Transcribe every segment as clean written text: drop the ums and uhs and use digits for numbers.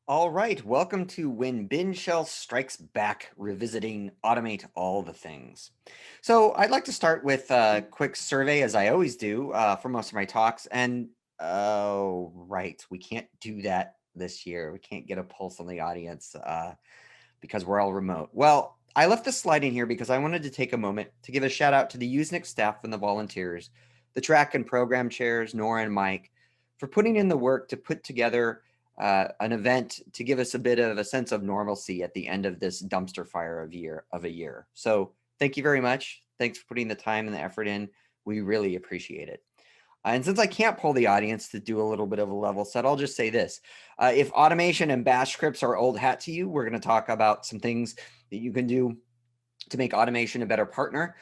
All right, welcome to When Bin Shell Strikes Back, revisiting Automate All the Things. So I'd like to start with a quick survey, as I always do for most of my talks. And oh, right, we can't do that this year. We can't get a pulse on the audience because we're all remote. Well, I left this slide in here because I wanted to take a moment to give a shout out to the USENIX staff and the volunteers, the track and program chairs, Nora and Mike, for putting in the work to put together an event to give us a bit of a sense of normalcy at the end of this dumpster fire of a year. So thank you very much. Thanks for putting the time and the effort in. We really appreciate it. And since I can't pull the audience to do a little bit of a level set, I'll just say this. If automation and bash scripts are old hat to you, we're going to talk about some things that you can do to make automation a better partner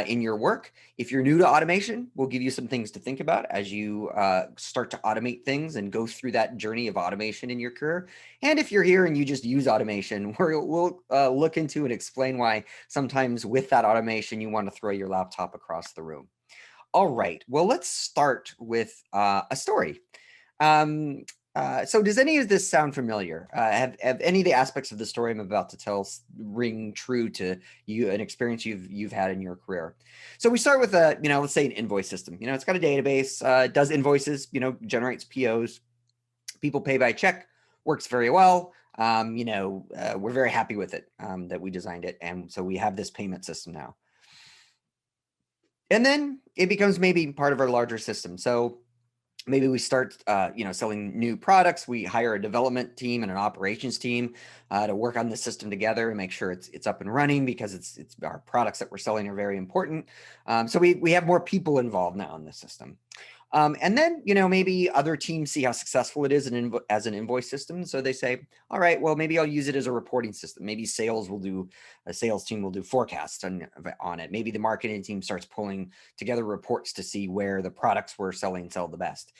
in your work. If you're new to automation, we'll give you some things to think about as you start to automate things and go through that journey of automation in your career. And if you're here and you just use automation, we'll look into and explain why sometimes with that automation, you want to throw your laptop across the room. All right, well, let's start with a story. So does any of this sound familiar? Have any of the aspects of the story I'm about to tell ring true to you, an experience you've had in your career? So we start with let's say an invoice system. It's got a database, does invoices, generates POs, people pay by check, works very well. We're very happy with it, that we designed it. And so we have this payment system now. And then it becomes maybe part of our larger system. So maybe we start, selling new products. We hire a development team and an operations team to work on the system together and make sure it's up and running because it's our products that we're selling are very important. So we have more people involved now in the system. And then, maybe other teams see how successful it is as an invoice system. So they say, all right, well, maybe I'll use it as a reporting system. Maybe a sales team will do forecasts on it. Maybe the marketing team starts pulling together reports to see where the products we're selling sell the best,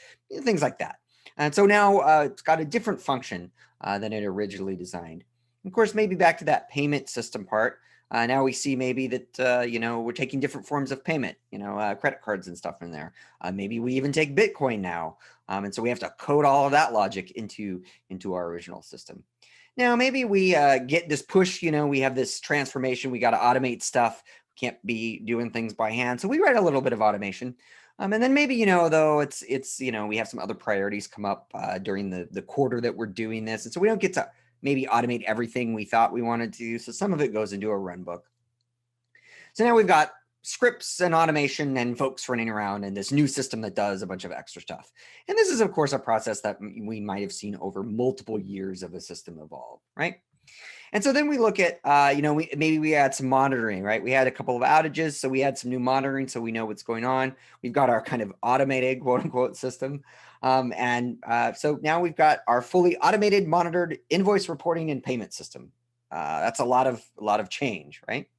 things like that. And so now it's got a different function than it originally designed. Of course, maybe back to that payment system part. Now we see maybe that, we're taking different forms of payment, credit cards and stuff in there. Maybe we even take Bitcoin now. And so we have to code all of that logic into our original system. Now, maybe we get this push, we have this transformation. We got to automate stuff. Can't be doing things by hand. So we write a little bit of automation. And then maybe, though it's we have some other priorities come up during the quarter that we're doing this. And so we don't get to maybe automate everything we thought we wanted to. So some of it goes into a run book. So now we've got scripts and automation and folks running around and this new system that does a bunch of extra stuff. And this is, of course, a process that we might have seen over multiple years of a system evolve, right? And so then we look at, maybe we had some monitoring, right? We had a couple of outages, so we had some new monitoring, so we know what's going on. We've got our kind of automated, quote unquote, system. So now we've got our fully automated, monitored invoice reporting and payment system. That's a lot of change, right?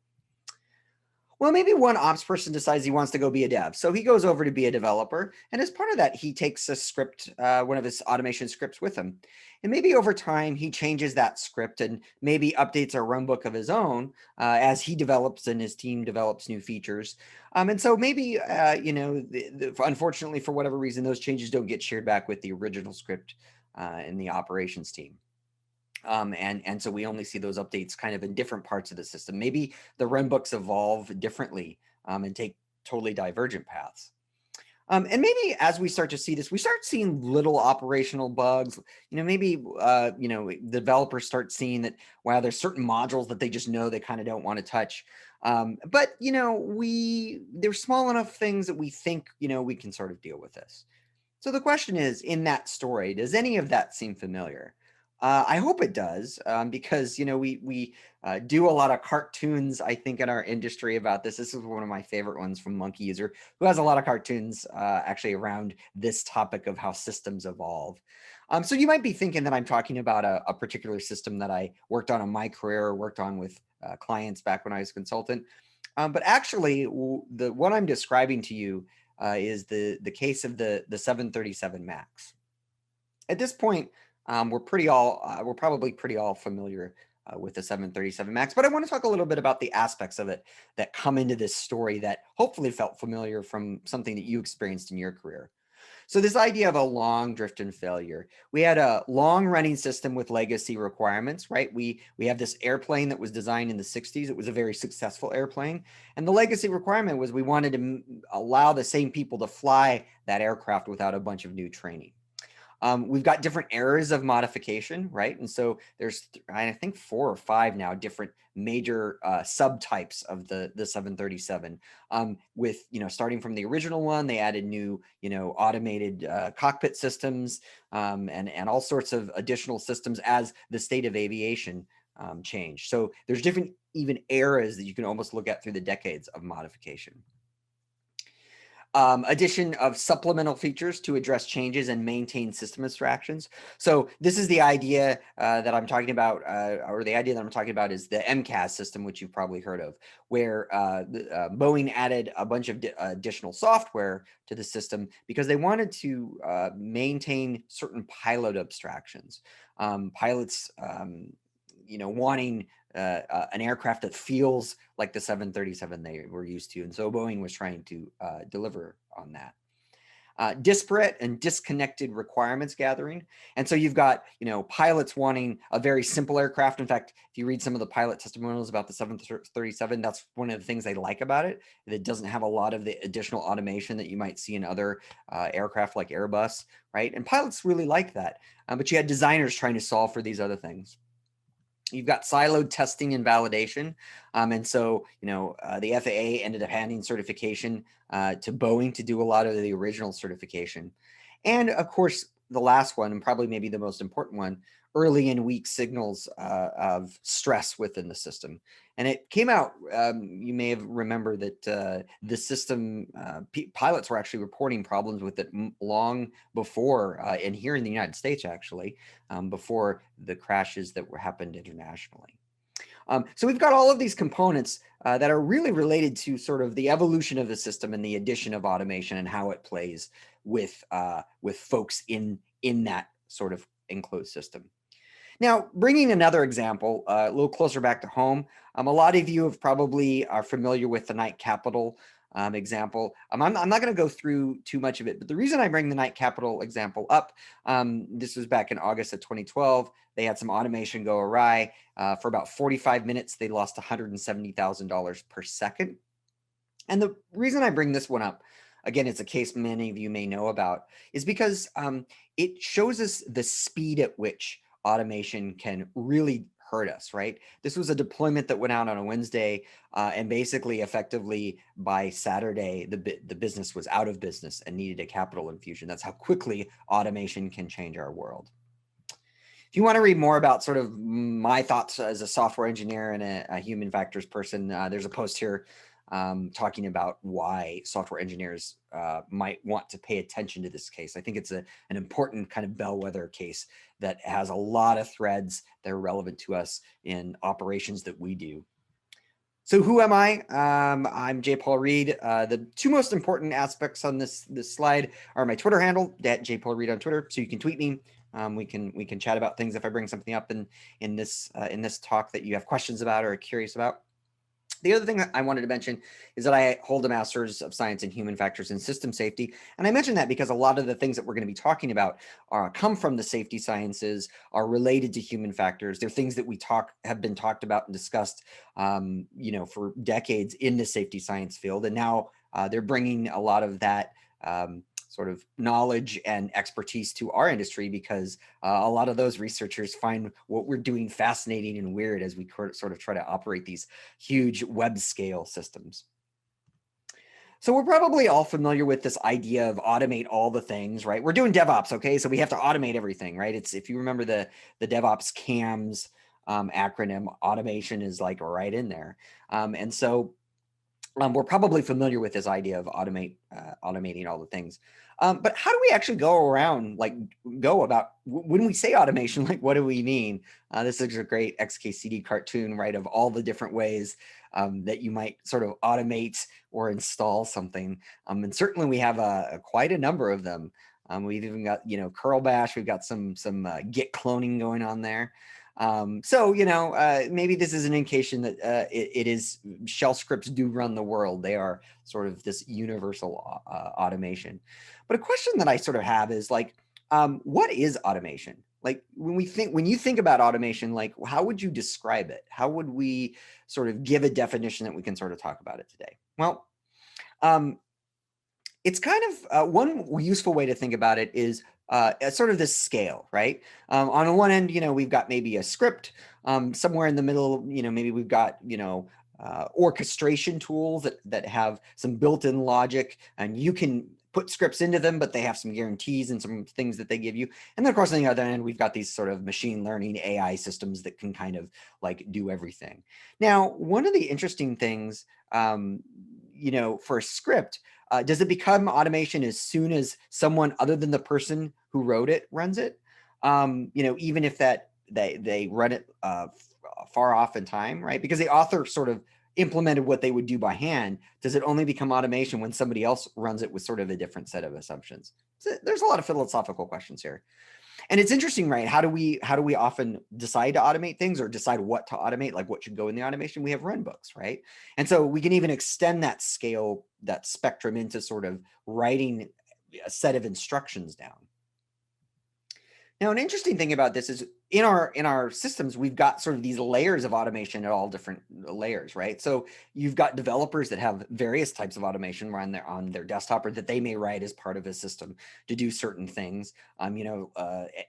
Well, maybe one ops person decides he wants to go be a dev. So he goes over to be a developer. And as part of that, he takes a script, one of his automation scripts with him. And maybe over time, he changes that script and maybe updates a runbook of his own as he develops and his team develops new features. And so maybe, unfortunately, for whatever reason, those changes don't get shared back with the original script in the operations team. And so we only see those updates kind of in different parts of the system. Maybe the runbooks evolve differently and take totally divergent paths. And maybe as we start to see this, we start seeing little operational bugs. Maybe the developers start seeing that, wow, there's certain modules that they just know they kind of don't want to touch. But there's small enough things that we think we can sort of deal with this. So the question is, in that story, does any of that seem familiar? I hope it does, because we do a lot of cartoons, I think, in our industry about this. This is one of my favorite ones from Monkey User, who has a lot of cartoons actually around this topic of how systems evolve. So you might be thinking that I'm talking about a particular system that I worked on in my career, or worked on with clients back when I was a consultant. But actually, what I'm describing to you is the case of the 737 MAX. At this point, we're probably pretty all familiar with the 737 MAX, but I want to talk a little bit about the aspects of it that come into this story that hopefully felt familiar from something that you experienced in your career. So this idea of a long drift and failure, we had a long running system with legacy requirements, right? We have this airplane that was designed in the 60s. It was a very successful airplane. And the legacy requirement was we wanted to allow the same people to fly that aircraft without a bunch of new training. We've got different eras of modification, right? And so there's, I think, 4 or 5 now different major subtypes of the 737. With, starting from the original one, they added new, automated cockpit systems and all sorts of additional systems as the state of aviation changed. So there's different even eras that you can almost look at through the decades of modification. Addition of supplemental features to address changes and maintain system abstractions. So this is the idea that I'm talking about, or the idea that I'm talking about is the MCAS system, which you've probably heard of, where Boeing added a bunch of additional software to the system because they wanted to maintain certain pilot abstractions. Pilots, wanting an aircraft that feels like the 737 they were used to. And so Boeing was trying to deliver on that. Disparate and disconnected requirements gathering. And so you've got, pilots wanting a very simple aircraft. In fact, if you read some of the pilot testimonials about the 737, that's one of the things they like about it. It doesn't have a lot of the additional automation that you might see in other aircraft like Airbus, right? And pilots really like that. But you had designers trying to solve for these other things. You've got siloed testing and validation. And so, the FAA ended up handing certification to Boeing to do a lot of the original certification. And of course, the last one, and probably maybe the most important one, early and weak signals of stress within the system. And it came out, you may have remembered that the system, pilots were actually reporting problems with it long before, and here in the United States, actually, before the crashes that happened internationally. So we've got all of these components that are really related to sort of the evolution of the system and the addition of automation and how it plays with folks in that sort of enclosed system. Now, bringing another example, a little closer back to home, a lot of you have probably are familiar with the Night Capital example. I'm not going to go through too much of it, but the reason I bring the Night Capital example up, this was back in August of 2012. They had some automation go awry. For about 45 minutes, they lost $170,000 per second. And the reason I bring this one up, again, it's a case many of you may know about, is because it shows us the speed at which automation can really hurt us, right? This was a deployment that went out on a Wednesday, and basically, effectively, by Saturday, the business was out of business and needed a capital infusion. That's how quickly automation can change our world. If you want to read more about sort of my thoughts as a software engineer and a human factors person, there's a post here talking about why software engineers might want to pay attention to this case. I think it's an important kind of bellwether case that has a lot of threads that are relevant to us in operations that we do. So who am I? I'm J. Paul Reed. The two most important aspects on this slide are my Twitter handle, @JPaulReed on Twitter, so you can tweet me. We can chat about things if I bring something up in this talk that you have questions about or are curious about. The other thing I wanted to mention is that I hold a Master's of Science in Human Factors and System Safety. And I mention that because a lot of the things that we're going to be talking about come from the safety sciences, are related to human factors. They're things that have been talked about and discussed, for decades in the safety science field. And now they're bringing a lot of that sort of knowledge and expertise to our industry, because a lot of those researchers find what we're doing fascinating and weird as we sort of try to operate these huge web scale systems. So we're probably all familiar with this idea of automate all the things, right? We're doing DevOps, okay? So we have to automate everything, right? It's, if you remember the DevOps CAMS acronym, automation is like right in there. And so we're probably familiar with this idea of automating all the things. But how do we actually go about when we say automation, like what do we mean? This is a great XKCD cartoon, right, of all the different ways that you might sort of automate or install something. And certainly we have quite a number of them. We've even got, curl bash, we've got some Git cloning going on there. So, maybe this is an indication that it is shell scripts do run the world. They are sort of this universal automation. But a question that I sort of have is like, what is automation? Like when you think about automation, like how would you describe it? How would we sort of give a definition that we can sort of talk about it today? Well, it's kind of one useful way to think about it is sort of this scale, right? On the one end, we've got maybe a script somewhere in the middle, maybe we've got, orchestration tools that have some built-in logic, and you can put scripts into them, but they have some guarantees and some things that they give you. And then of course, on the other end, we've got these sort of machine learning AI systems that can kind of like do everything. Now, one of the interesting things, for a script, does it become automation as soon as someone other than the person who wrote it runs it? Even if that they run it far off in time, right? Because the author sort of implemented what they would do by hand. Does it only become automation when somebody else runs it with sort of a different set of assumptions? So there's a lot of philosophical questions here. And it's interesting, right? How do we often decide to automate things or decide what to automate, like what should go in the automation? We have run books, right? And so we can even extend that scale, that spectrum into sort of writing a set of instructions down. Now, an interesting thing about this is in our systems, we've got sort of these layers of automation at all different layers, right? So you've got developers that have various types of automation run on their desktop, or that they may write as part of a system to do certain things. And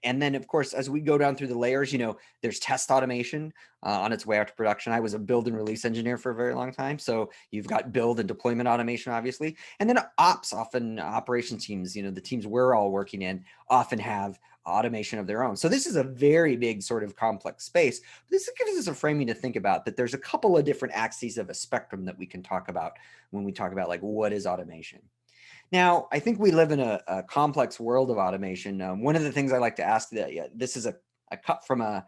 then of course, as we go down through the layers, there's test automation on its way out to production. I was a build and release engineer for a very long time, so you've got build and deployment automation, obviously, and then ops, often operations teams. The teams we're all working in often have automation of their own. So this is a very big sort of complex space. But this gives us a framing to think about that there's a couple of different axes of a spectrum that we can talk about when we talk about like what is automation. Now, I think we live in a complex world of automation. One of the things I like to ask, this is a cut from a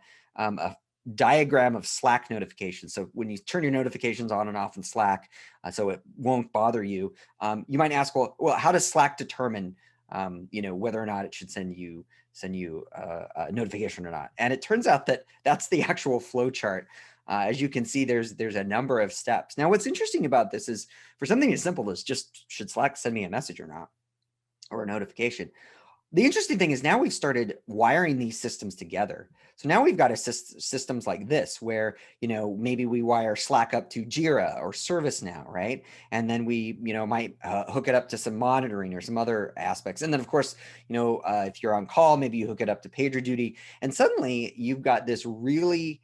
diagram of Slack notifications. So when you turn your notifications on and off in Slack, so it won't bother you, you might ask, well, how does Slack determine whether or not it should send you a notification or not? And it turns out that that's the actual flow chart. As you can see, there's a number of steps. Now, what's interesting about this is for something as simple as just should Slack send me a message or not, or a notification. The interesting thing is now we've started wiring these systems together. So now we've got systems like this where, maybe we wire Slack up to Jira or ServiceNow, right? And then we, might hook it up to some monitoring or some other aspects. And then of course, if you're on call, maybe you hook it up to PagerDuty. And suddenly you've got this really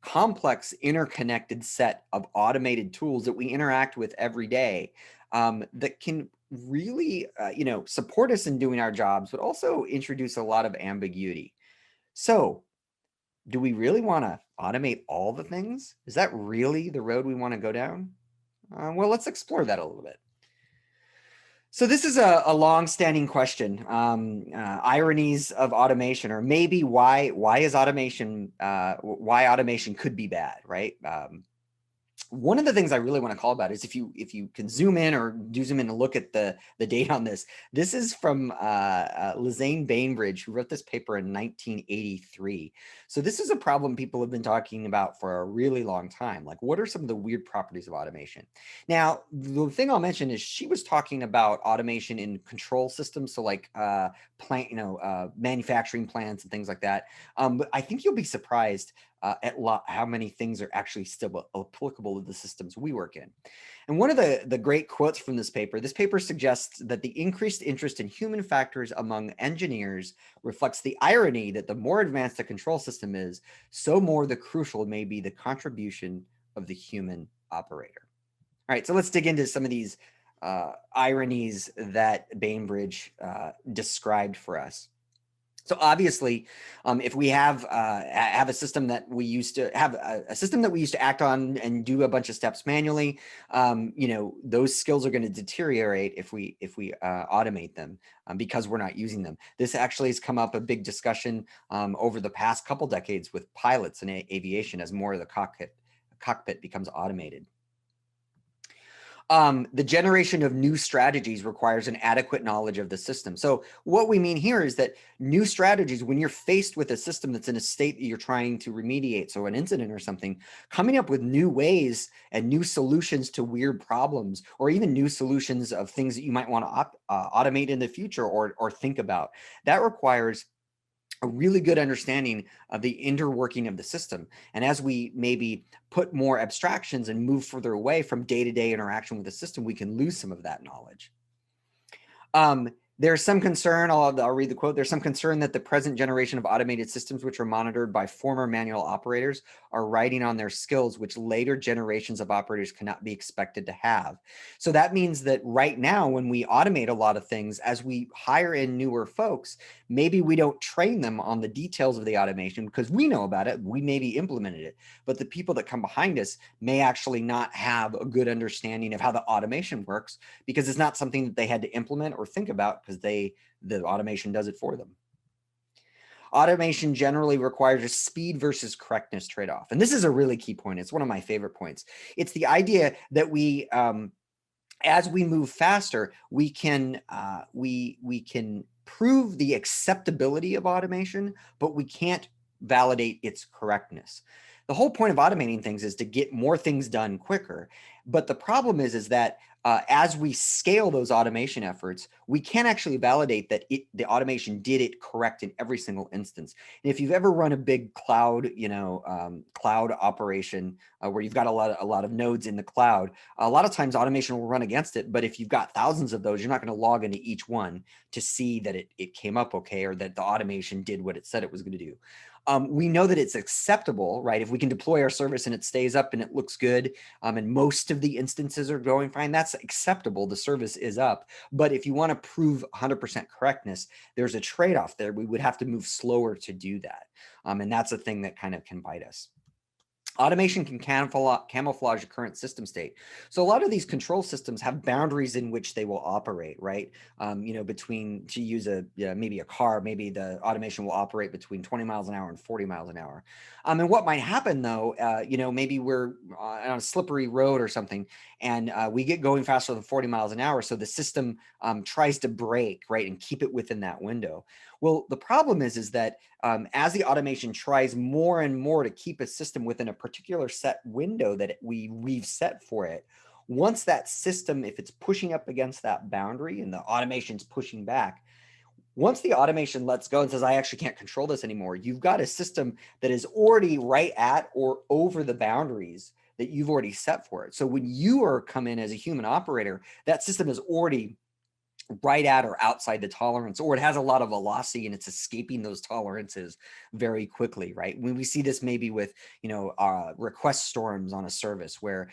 complex interconnected set of automated tools that we interact with every day that can really, support us in doing our jobs, but also introduce a lot of ambiguity. So do we really want to automate all the things? Is that really the road we want to go down? Well, let's explore that a little bit. So this is a long-standing question, ironies of automation, or maybe why is automation, why automation could be bad, right? One of the things I really want to call about is if you can zoom in or do zoom in and look at the date on this. This is from Lizane Bainbridge, who wrote this paper in 1983. So this is a problem people have been talking about for a really long time. Like, what are some of the weird properties of automation? Now, the thing I'll mention is she was talking about automation in control systems, so like manufacturing plants and things like that. But I think you'll be surprised at how many things are actually still applicable to the systems we work in. And one of the great quotes from this paper suggests that the increased interest in human factors among engineers reflects the irony that the more advanced the control system is, so more the crucial may be the contribution of the human operator. All right, so let's dig into some of these ironies that Bainbridge described for us. So obviously, if we have a system that we used to have a system that we used to act on and do a bunch of steps manually, those skills are going to deteriorate if we automate them because we're not using them. This actually has come up a big discussion over the past couple decades with pilots in aviation as more of the cockpit becomes automated. The generation of new strategies requires an adequate knowledge of the system. So what we mean here is that new strategies, when you're faced with a system that's in a state that you're trying to remediate, so an incident or something, coming up with new ways and new solutions to weird problems, or even new solutions of things that you might want to automate in the future or think about, that requires a really good understanding of the interworking of the system. And as we maybe put more abstractions and move further away from day-to-day interaction with the system, we can lose some of that knowledge. There's some concern, I'll read the quote, there's some concern that the present generation of automated systems, which are monitored by former manual operators, are riding on their skills, which later generations of operators cannot be expected to have. So that means that right now, when we automate a lot of things, as we hire in newer folks, maybe we don't train them on the details of the automation because we know about it, we maybe implemented it, but the people that come behind us may actually not have a good understanding of how the automation works because it's not something that they had to implement or think about because the automation does it for them. Automation generally requires a speed versus correctness trade-off. And this is a really key point. It's one of my favorite points. It's the idea that we, as we move faster, we can prove the acceptability of automation, but we can't validate its correctness. The whole point of automating things is to get more things done quicker. But the problem is that as we scale those automation efforts, we can't actually validate that the automation did it correct in every single instance. And if you've ever run a big cloud, cloud operation where you've got a lot of nodes in the cloud, a lot of times automation will run against it. But if you've got thousands of those, you're not going to log into each one to see that it came up okay or that the automation did what it said it was going to do. We know that it's acceptable, right? If we can deploy our service and it stays up and it looks good, and most of the instances are going fine, that's acceptable. The service is up. But if you want to prove 100% correctness, there's a trade-off there. We would have to move slower to do that. And that's a thing that kind of can bite us. Automation can camouflage the current system state. So a lot of these control systems have boundaries in which they will operate, right? Between, to use maybe a car, maybe the automation will operate between 20 miles an hour and 40 miles an hour. And what might happen though, maybe we're on a slippery road or something, and we get going faster than 40 miles an hour. So the system tries to brake, right, and keep it within that window. Well, the problem is that as the automation tries more and more to keep a system within a particular set window that we've set for it, once that system, if it's pushing up against that boundary and the automation's pushing back, once the automation lets go and says, I actually can't control this anymore, you've got a system that is already right at or over the boundaries that you've already set for it. So when you are come in as a human operator, that system is already right at or outside the tolerance, or it has a lot of velocity and it's escaping those tolerances very quickly, right? When we see this maybe with, request storms on a service where,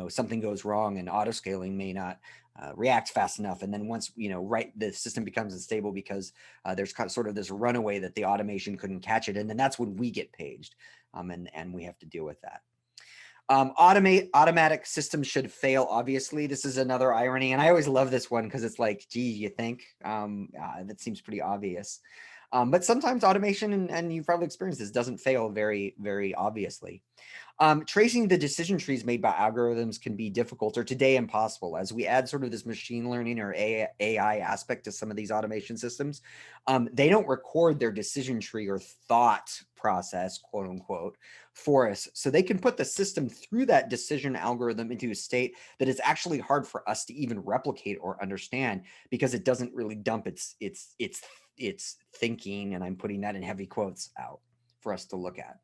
something goes wrong and auto scaling may not react fast enough. And then once, the system becomes unstable because there's kind of sort of this runaway that the automation couldn't catch it. And then that's when we get paged and we have to deal with that. Automatic systems should fail, obviously. This is another irony. And I always love this one because it's like, gee, you think? That seems pretty obvious. But sometimes automation, and you've probably experienced this, doesn't fail very, very obviously. Tracing the decision trees made by algorithms can be difficult or today impossible. As we add sort of this machine learning or AI aspect to some of these automation systems, they don't record their decision tree or thought process, quote unquote, for us. So they can put the system through that decision algorithm into a state that is actually hard for us to even replicate or understand because it doesn't really dump its thinking, and I'm putting that in heavy quotes, out for us to look at.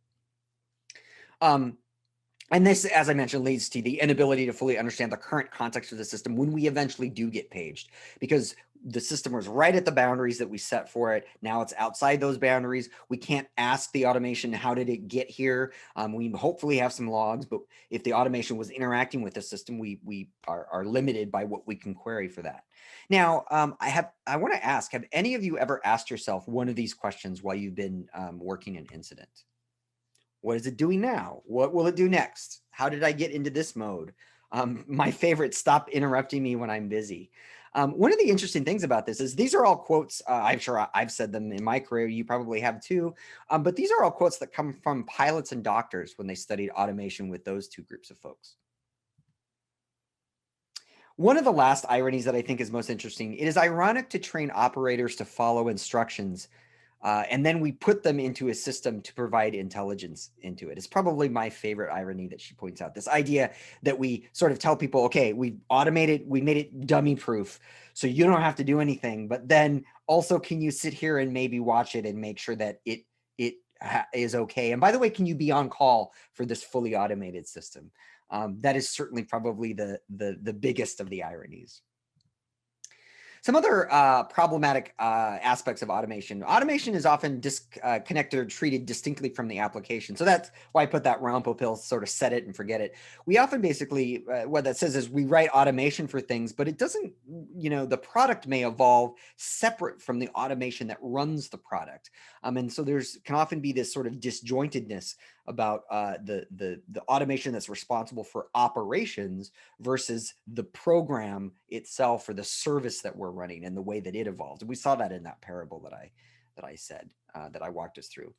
And this, as I mentioned, leads to the inability to fully understand the current context of the system when we eventually do get paged, because the system was right at the boundaries that we set for it. Now it's outside those boundaries. We can't ask the automation, how did it get here? We hopefully have some logs, but if the automation was interacting with the system, we are limited by what we can query for that. Now, I want to ask, have any of you ever asked yourself one of these questions while you've been working an incident? What is it doing now? What will it do next? How did I get into this mode? My favorite, stop interrupting me when I'm busy. One of the interesting things about this is these are all quotes. I'm sure I've said them in my career. You probably have too. But these are all quotes that come from pilots and doctors when they studied automation with those two groups of folks. One of the last ironies that I think is most interesting, it is ironic to train operators to follow instructions, and then we put them into a system to provide intelligence into it. It's probably my favorite irony that she points out. This idea that we sort of tell people, okay, we automated, we made it dummy proof, so you don't have to do anything. But then also, can you sit here and maybe watch it and make sure that it is okay? And by the way, can you be on call for this fully automated system? That is certainly probably the biggest of the ironies. Some other problematic aspects of automation. Automation is often disconnected or treated distinctly from the application. So that's why I put that Rampo pill, sort of set it and forget it. We often basically, what that says is we write automation for things, but it doesn't, the product may evolve separate from the automation that runs the product. And so can often be this sort of disjointedness about the automation that's responsible for operations versus the program itself or the service that we're running and the way that it evolved. And we saw that in that parable that I said, that I walked us through.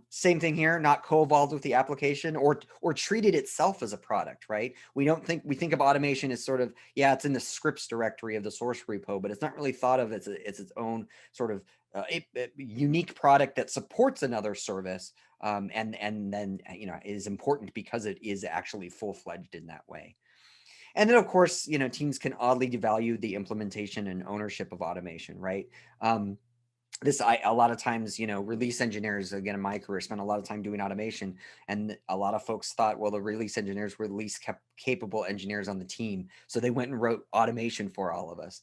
Same thing here, not co-evolved with the application or treated itself as a product, right? We think of automation as sort of, yeah, it's in the scripts directory of the source repo, but it's not really thought of as its own sort of unique product that supports another service, and then is important because it is actually full-fledged in that way. And then, of course, teams can oddly devalue the implementation and ownership of automation, right? A lot of times, release engineers, again, in my career, spent a lot of time doing automation, and a lot of folks thought, well, the release engineers were the least capable engineers on the team, so they went and wrote automation for all of us.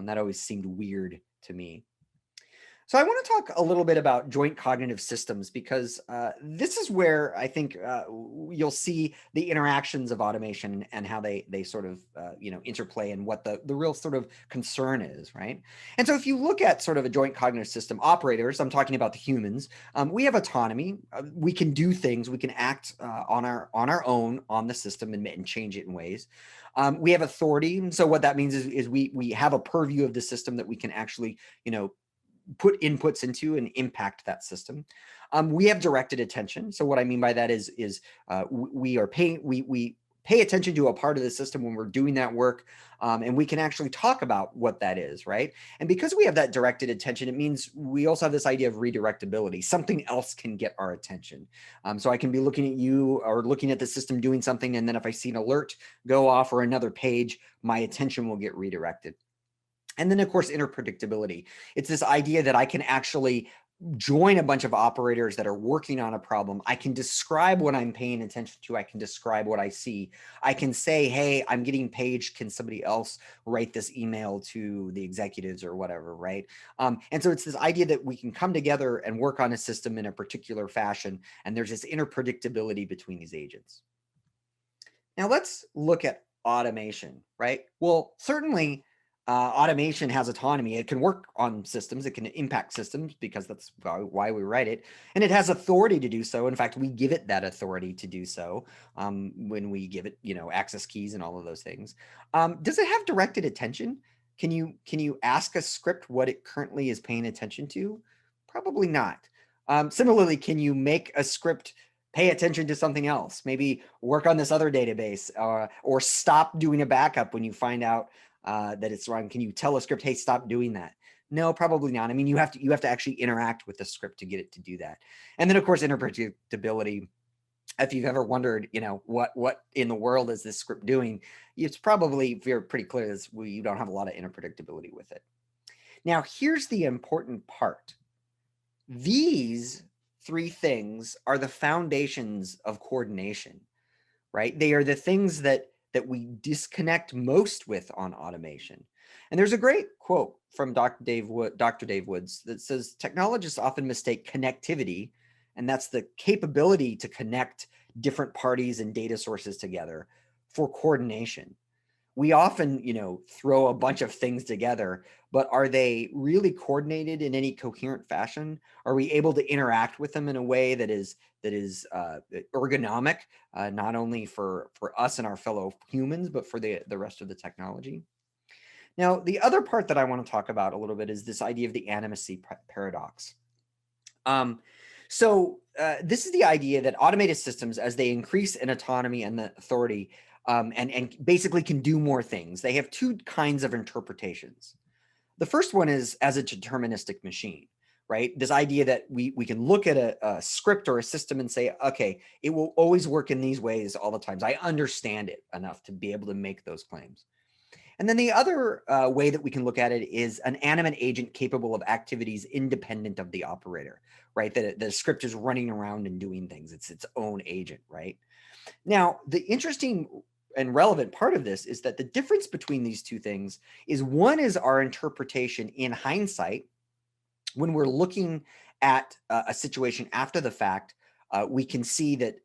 That always seemed weird to me. So I want to talk a little bit about joint cognitive systems, because this is where I think you'll see the interactions of automation and how they sort of interplay, and what the real sort of concern is, right? And so if you look at sort of a joint cognitive system, operators, I'm talking about the humans, we have autonomy. We can do things. We can act on our own on the system and change it in ways. We have authority. And so what that means is we have a purview of the system that we can actually put inputs into and impact that system. We have directed attention. So what I mean by that is we pay attention to a part of the system when we're doing that work, and we can actually talk about what that is, right? And because we have that directed attention, it means we also have this idea of redirectability. Something else can get our attention. So I can be looking at you or looking at the system doing something, and then if I see an alert go off or another page, my attention will get redirected. And then, of course, interpredictability. It's this idea that I can actually join a bunch of operators that are working on a problem. I can describe what I'm paying attention to. I can describe what I see. I can say, hey, I'm getting paged. Can somebody else write this email to the executives or whatever, right? And so it's this idea that we can come together and work on a system in a particular fashion, and there's this interpredictability between these agents. Now let's look at automation, right? Well, certainly, automation has autonomy. It can work on systems. It can impact systems, because that's why we write it. And it has authority to do so. In fact, we give it that authority to do so when we give it, access keys and all of those things. Does it have directed attention? Can you ask a script what it currently is paying attention to? Probably not. Similarly, can you make a script pay attention to something else? Maybe work on this other database, or stop doing a backup when you find out that it's wrong. Can you tell a script, hey, stop doing that? No, probably not. I mean, you have to actually interact with the script to get it to do that. And then, of course, interpredictability. If you've ever wondered, what in the world is this script doing, it's probably pretty clear that you don't have a lot of interpredictability with it. Now, here's the important part. These three things are the foundations of coordination, right? They are the things that we disconnect most with on automation. And there's a great quote from Dr. Dave Woods that says, technologists often mistake connectivity, and that's the capability to connect different parties and data sources together, for coordination. We often, throw a bunch of things together, but are they really coordinated in any coherent fashion? Are we able to interact with them in a way that is ergonomic, not only for us and our fellow humans, but for the rest of the technology? Now, the other part that I want to talk about a little bit is this idea of the animacy paradox. So this is the idea that automated systems, as they increase in autonomy and the authority, and basically can do more things. They have two kinds of interpretations. The first one is as a deterministic machine, right? This idea that we can look at a script or a system and say, okay, it will always work in these ways all the times. I understand it enough to be able to make those claims. And then the other way that we can look at it is an animate agent capable of activities independent of the operator, right? That the script is running around and doing things. It's its own agent, right? Now, the interesting and relevant part of this is that the difference between these two things is one is our interpretation in hindsight. When we're looking at a situation after the fact, we can see that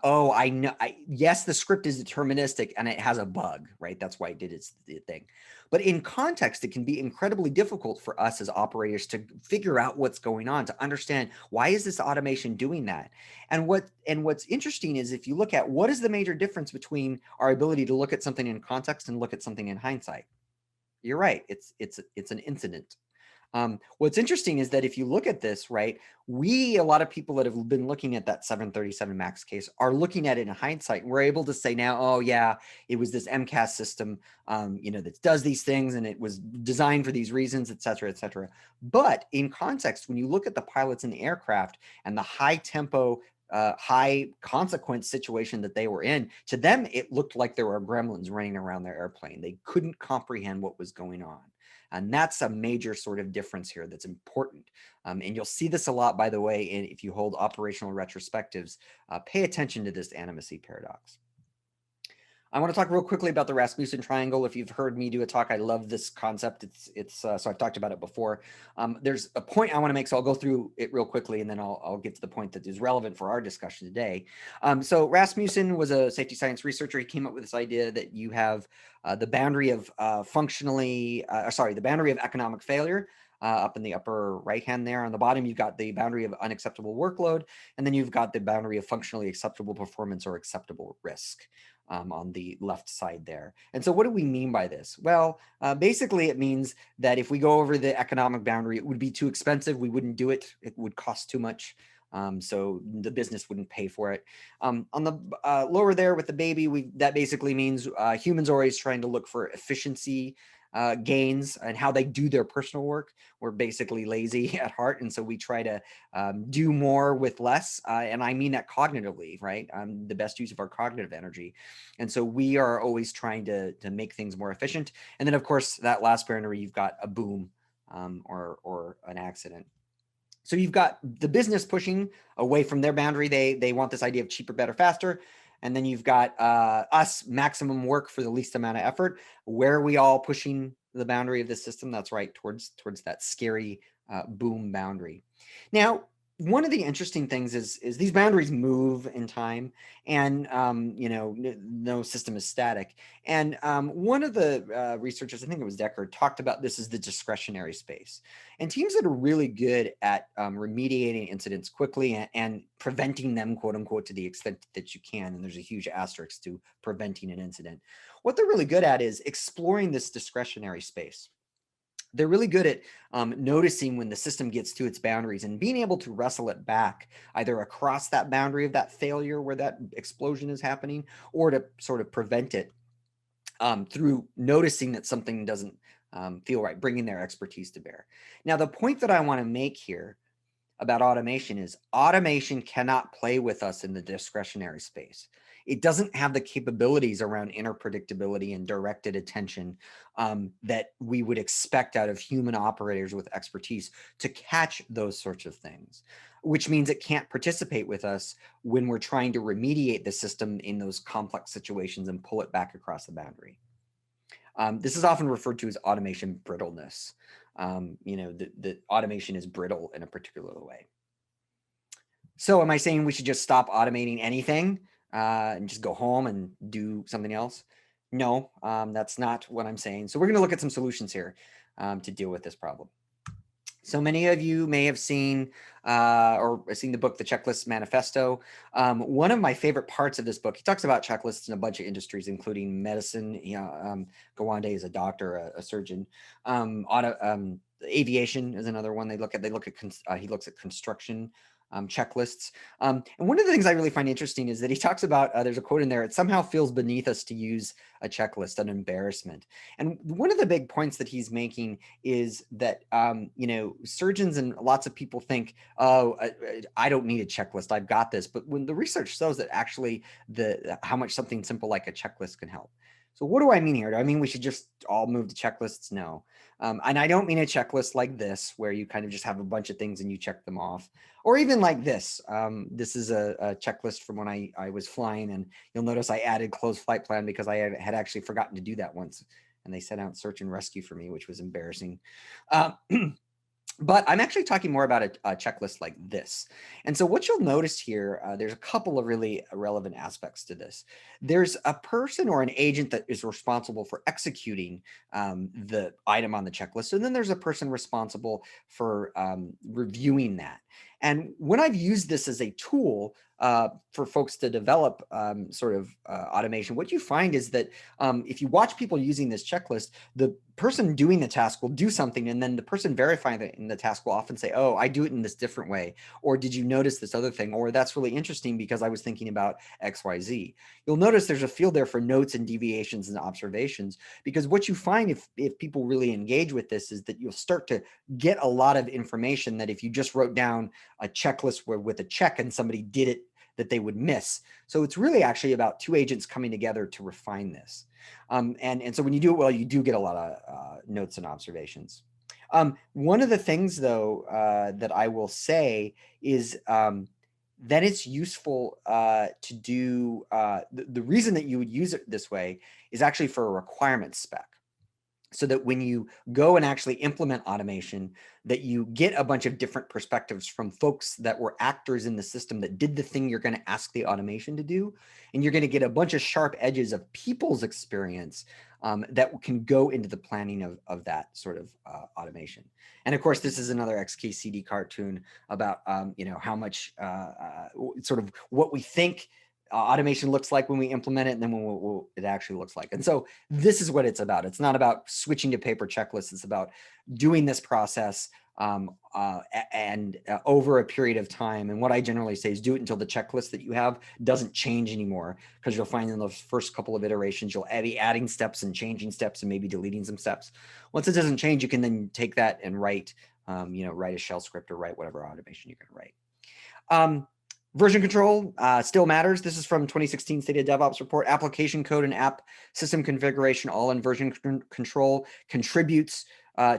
oh, I know, yes, the script is deterministic and it has a bug, right? That's why it did its thing. But in context, it can be incredibly difficult for us as operators to figure out what's going on, to understand why is this automation doing that. And what's interesting is if you look at what is the major difference between our ability to look at something in context and look at something in hindsight. You're right. It's an incident. What's interesting is that if you look at this, right, a lot of people that have been looking at that 737 MAX case are looking at it in hindsight. And we're able to say now, oh yeah, it was this MCAS system, that does these things and it was designed for these reasons, et cetera, et cetera. But in context, when you look at the pilots in the aircraft and the high tempo, high consequence situation that they were in, to them, it looked like there were gremlins running around their airplane. They couldn't comprehend what was going on. And that's a major sort of difference here that's important. And you'll see this a lot, by the way, if you hold operational retrospectives. Pay attention to this animacy paradox. I want to talk real quickly about the Rasmussen Triangle. If you've heard me do a talk, I love this concept. So I've talked about it before. There's a point I want to make, so I'll go through it real quickly, and then I'll get to the point that is relevant for our discussion today. So Rasmussen was a safety science researcher. He came up with this idea that you have the boundary of the boundary of economic failure. Up in the upper right hand there. On the bottom, you've got the boundary of unacceptable workload, and then you've got the boundary of functionally acceptable performance or acceptable risk. On the left side there. And so what do we mean by this? Well, basically it means that if we go over the economic boundary, it would be too expensive. We wouldn't do it. It would cost too much. So the business wouldn't pay for it. On the lower there with the baby, that basically means humans are always trying to look for efficiency gains and how they do their personal work. We're basically lazy at heart. And so we try to do more with less. And I mean that cognitively, right? The best use of our cognitive energy. And so we are always trying to make things more efficient. And then of course, that last boundary, you've got a boom or an accident. So you've got the business pushing away from their boundary. They want this idea of cheaper, better, faster. And then you've got us, maximum work for the least amount of effort. Where are we all pushing the boundary of the system? That's right, towards that scary boom boundary. Now, one of the interesting things is these boundaries move in time, and no system is static. And one of the researchers, I think it was Decker, talked about this as the discretionary space. And teams that are really good at remediating incidents quickly and preventing them, quote unquote, to the extent that you can, and there's a huge asterisk to preventing an incident, what they're really good at is exploring this discretionary space. They're really good at noticing when the system gets to its boundaries and being able to wrestle it back either across that boundary of that failure where that explosion is happening, or to sort of prevent it through noticing that something doesn't feel right, bringing their expertise to bear. Now, the point that I want to make here about automation is automation cannot play with us in the discretionary space. It doesn't have the capabilities around inner predictability and directed attention that we would expect out of human operators with expertise to catch those sorts of things, which means it can't participate with us when we're trying to remediate the system in those complex situations and pull it back across the boundary. This is often referred to as automation brittleness. The automation is brittle in a particular way. So am I saying we should just stop automating anything and just go home and do something else? No, that's not what I'm saying. So we're going to look at some solutions here to deal with this problem. So many of you may have seen or seen the book, The Checklist Manifesto. One of my favorite parts of this book, he talks about checklists in a bunch of industries, including medicine. Gawande is a doctor, a surgeon. Aviation is another one they look at. He looks at construction checklists. And one of the things I really find interesting is that he talks about, there's a quote in there, it somehow feels beneath us to use a checklist, an embarrassment. And one of the big points that he's making is that, surgeons and lots of people think, oh, I don't need a checklist, I've got this. But when the research shows that actually how much something simple like a checklist can help. So what do I mean here? Do I mean we should just all move to checklists? No. And I don't mean a checklist like this, where you kind of just have a bunch of things and you check them off, or even like this. This is a checklist from when I was flying, and you'll notice I added closed flight plan because I had actually forgotten to do that once, and they sent out search and rescue for me, which was embarrassing. But I'm actually talking more about a checklist like this. And so what you'll notice here, there's a couple of really relevant aspects to this. There's a person or an agent that is responsible for executing the item on the checklist. And then there's a person responsible for reviewing that. And when I've used this as a tool for folks to develop automation, what you find is that if you watch people using this checklist, the person doing the task will do something, and then the person verifying it in the task will often say, oh, I do it in this different way, or did you notice this other thing, or that's really interesting because I was thinking about XYZ. You'll notice there's a field there for notes and deviations and observations, because what you find if people really engage with this is that you'll start to get a lot of information that if you just wrote down a checklist with a check and somebody did it, that they would miss. So it's really actually about two agents coming together to refine this. And so when you do it well, you do get a lot of notes and observations. One of the things, though, that I will say is that it's useful to do, the reason that you would use it this way is actually for a requirements spec. So that when you go and actually implement automation, that you get a bunch of different perspectives from folks that were actors in the system that did the thing you're going to ask the automation to do. And you're going to get a bunch of sharp edges of people's experience that can go into the planning of that sort of automation. And of course, this is another XKCD cartoon about, how much sort of what we think automation looks like when we implement it, and then when it actually looks like. And so this is what it's about. It's not about switching to paper checklists. It's about doing this process over a period of time. And what I generally say is do it until the checklist that you have doesn't change anymore, because you'll find in those first couple of iterations, you'll be adding steps and changing steps and maybe deleting some steps. Once it doesn't change, you can then take that and write a shell script or write whatever automation you're going to write. Version control still matters. This is from 2016 State of DevOps report. Application code and app system configuration, all in version control, contributes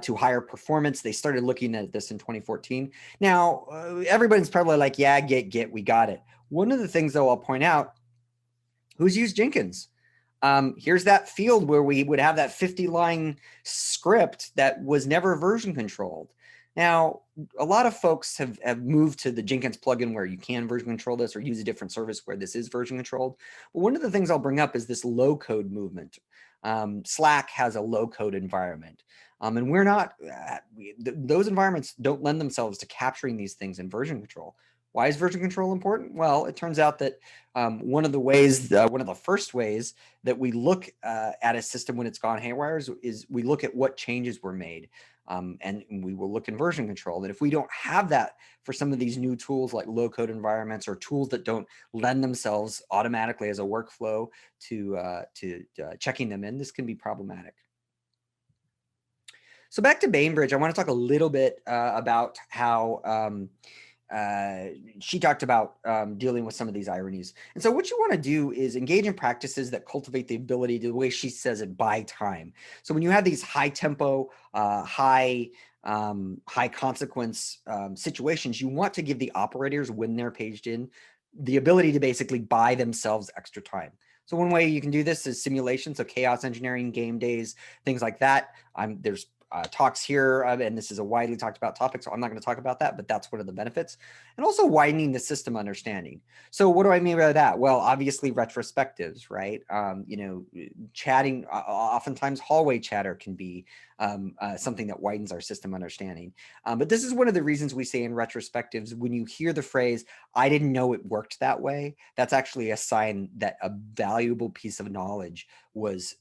to higher performance. They started looking at this in 2014. Now, everybody's probably like, yeah, Git, we got it. One of the things, though, I'll point out, who's used Jenkins? Here's that field where we would have that 50-line script that was never version controlled. Now, a lot of folks have moved to the Jenkins plugin where you can version control this, or use a different service where this is version controlled. But one of the things I'll bring up is this low-code movement. Slack has a low-code environment. And we're not, those environments don't lend themselves to capturing these things in version control. Why is version control important? Well, it turns out that one of the first ways that we look at a system when it's gone haywire is we look at what changes were made. And we will look in version control. That if we don't have that for some of these new tools like low-code environments, or tools that don't lend themselves automatically as a workflow to checking them in, this can be problematic. So back to Bainbridge, I want to talk a little bit about how she talked about dealing with some of these ironies. And so what you want to do is engage in practices that cultivate the ability to, the way she says it, buy time. So when you have these high tempo, high consequence situations, you want to give the operators, when they're paged in, the ability to basically buy themselves extra time. So one way you can do this is simulation. So chaos engineering, game days, things like that. There's talks here, and this is a widely talked about topic, so I'm not going to talk about that, but that's one of the benefits. And also widening the system understanding. So what do I mean by that? Well, obviously retrospectives, right? Chatting, oftentimes hallway chatter can be something that widens our system understanding. But this is one of the reasons we say in retrospectives, when you hear the phrase, I didn't know it worked that way, that's actually a sign that a valuable piece of knowledge was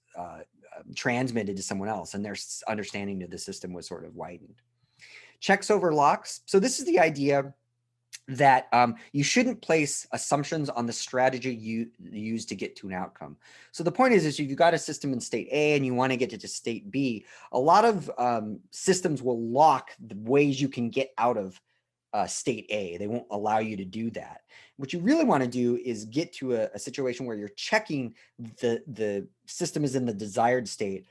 transmitted to someone else, and their understanding of the system was sort of widened. Checks over locks. So this is the idea that you shouldn't place assumptions on the strategy you use to get to an outcome. So the point is if you've got a system in state A and you want to get to state B, a lot of systems will lock the ways you can get out of state A. They won't allow you to do that. What you really want to do is get to a situation where you're checking the system is in the desired state,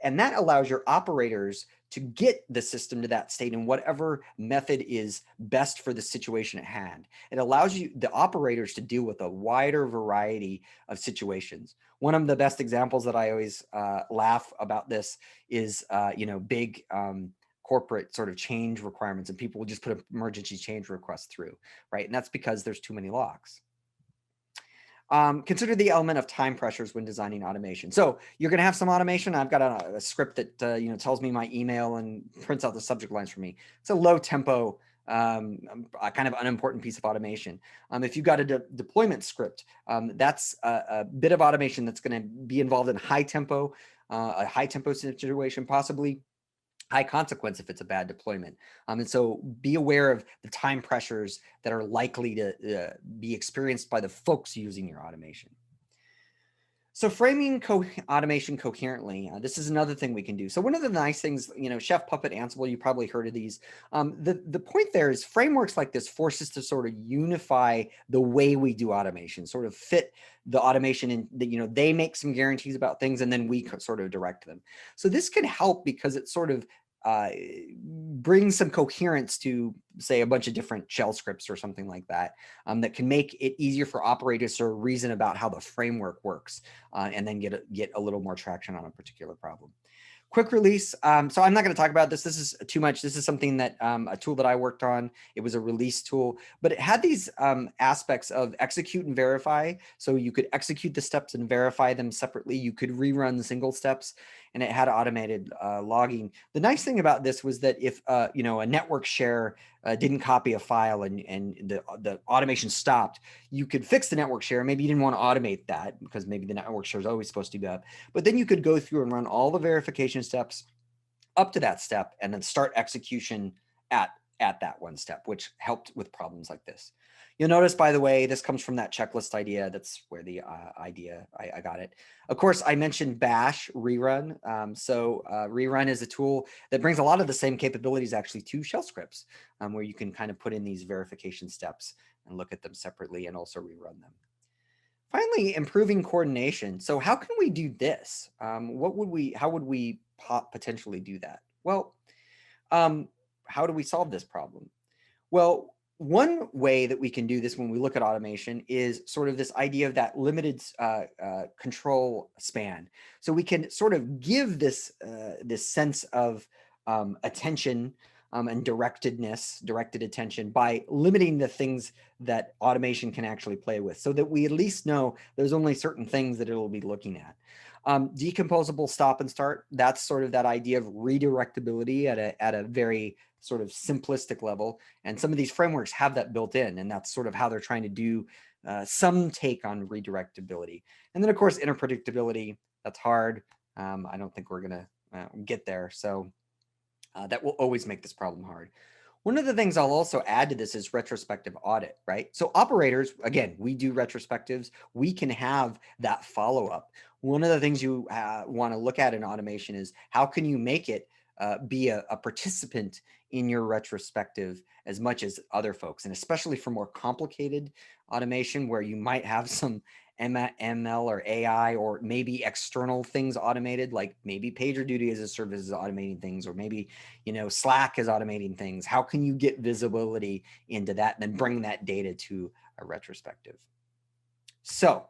and that allows your operators to get the system to that state in whatever method is best for the situation at hand. It allows you, the operators, to deal with a wider variety of situations. One of the best examples that I always laugh about this is, big corporate sort of change requirements, and people will just put an emergency change request through, right? And that's because there's too many locks. Consider the element of time pressures when designing automation. So you're going to have some automation. I've got a script that tells me my email and prints out the subject lines for me. It's a low tempo, kind of unimportant piece of automation. If you've got a deployment script, that's a bit of automation that's going to be involved in a high tempo situation, possibly high consequence if it's a bad deployment. And so be aware of the time pressures that are likely to be experienced by the folks using your automation. So framing automation coherently, this is another thing we can do. So one of the nice things, Chef, Puppet, Ansible, you probably heard of these. The point there is frameworks like this force us to sort of unify the way we do automation, sort of fit the automation in, they make some guarantees about things and then we sort of direct them. So this can help because it sort of brings some coherence to, say, a bunch of different shell scripts or something like that, that can make it easier for operators to reason about how the framework works, and then get a little more traction on a particular problem. Quick release. So I'm not going to talk about this. This is too much. This is something that a tool that I worked on. It was a release tool, but it had these aspects of execute and verify. So you could execute the steps and verify them separately. You could rerun the single steps, and it had automated logging. The nice thing about this was that if a network share didn't copy a file and the automation stopped, you could fix the network share. Maybe you didn't want to automate that because maybe the network share is always supposed to be up, but then you could go through and run all the verification steps up to that step and then start execution at that one step, which helped with problems like this. You'll notice, by the way, this comes from that checklist idea. That's where the idea, I got it. Of course, I mentioned bash rerun. Rerun is a tool that brings a lot of the same capabilities actually to shell scripts, where you can kind of put in these verification steps and look at them separately and also rerun them. Finally, improving coordination. So how can we do this? How would we potentially do that? Well, how do we solve this problem? Well, one way that we can do this when we look at automation is sort of this idea of that limited control span. So we can sort of give this sense of attention and directed attention by limiting the things that automation can actually play with, so that we at least know there's only certain things that it'll be looking at. Decomposable stop and start, that's sort of that idea of redirectability at a very sort of simplistic level. And some of these frameworks have that built in, and that's sort of how they're trying to do some take on redirectability. And then of course, interpredictability, that's hard. I don't think we're gonna get there. So that will always make this problem hard. One of the things I'll also add to this is retrospective audit, right? So operators, again, we do retrospectives. We can have that follow-up. One of the things you want to look at in automation is how can you make it be a participant in your retrospective as much as other folks, and especially for more complicated automation where you might have some ML or AI or maybe external things automated, like maybe PagerDuty as a service is automating things, or maybe Slack is automating things. How can you get visibility into that and then bring that data to a retrospective? So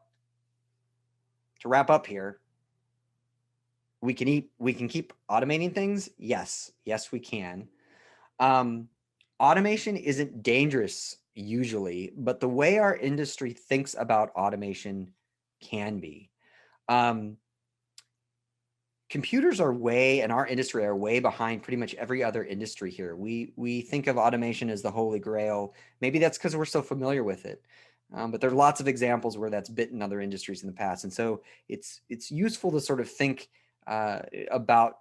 to wrap up here, we can keep automating things. Yes, we can. Automation isn't dangerous usually, but the way our industry thinks about automation can be. Computers are and our industry are way behind pretty much every other industry here. We think of automation as the holy grail. Maybe that's because we're so familiar with it. But there are lots of examples where that's bitten other industries in the past. And so it's useful to sort of think about,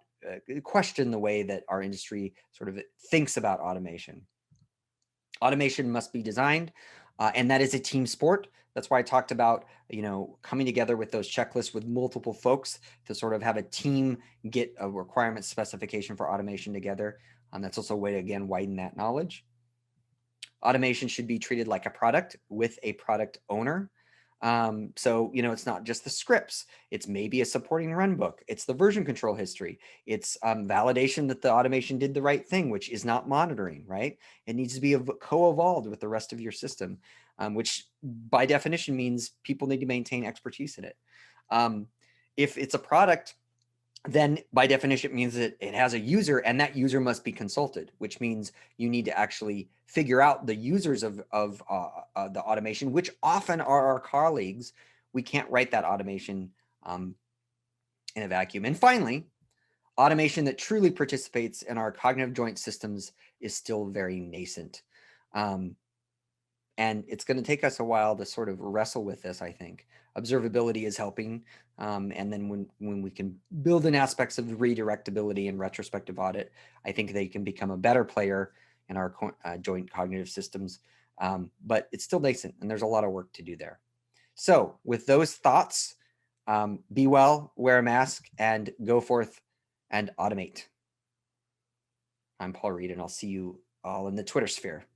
question the way that our industry sort of thinks about automation. Automation must be designed, and that is a team sport. That's why I talked about, coming together with those checklists with multiple folks to sort of have a team get a requirement specification for automation together. That's also a way to, again, widen that knowledge. Automation should be treated like a product with a product owner. So, it's not just the scripts. It's maybe a supporting run book. It's the version control history. It's validation that the automation did the right thing, which is not monitoring, right? It needs to be co-evolved with the rest of your system, which by definition means people need to maintain expertise in it. If it's a product, then by definition it means that it has a user, and that user must be consulted, which means you need to actually figure out the users of the automation, which often are our colleagues. We can't write that automation in a vacuum. And finally, automation that truly participates in our cognitive joint systems is still very nascent. And it's going to take us a while to sort of wrestle with this, I think. Observability is helping. And then when we can build in aspects of redirectability and retrospective audit, I think they can become a better player in our joint cognitive systems. But it's still nascent, and there's a lot of work to do there. So with those thoughts, be well, wear a mask, and go forth and automate. I'm Paul Reed, and I'll see you all in the Twitter sphere.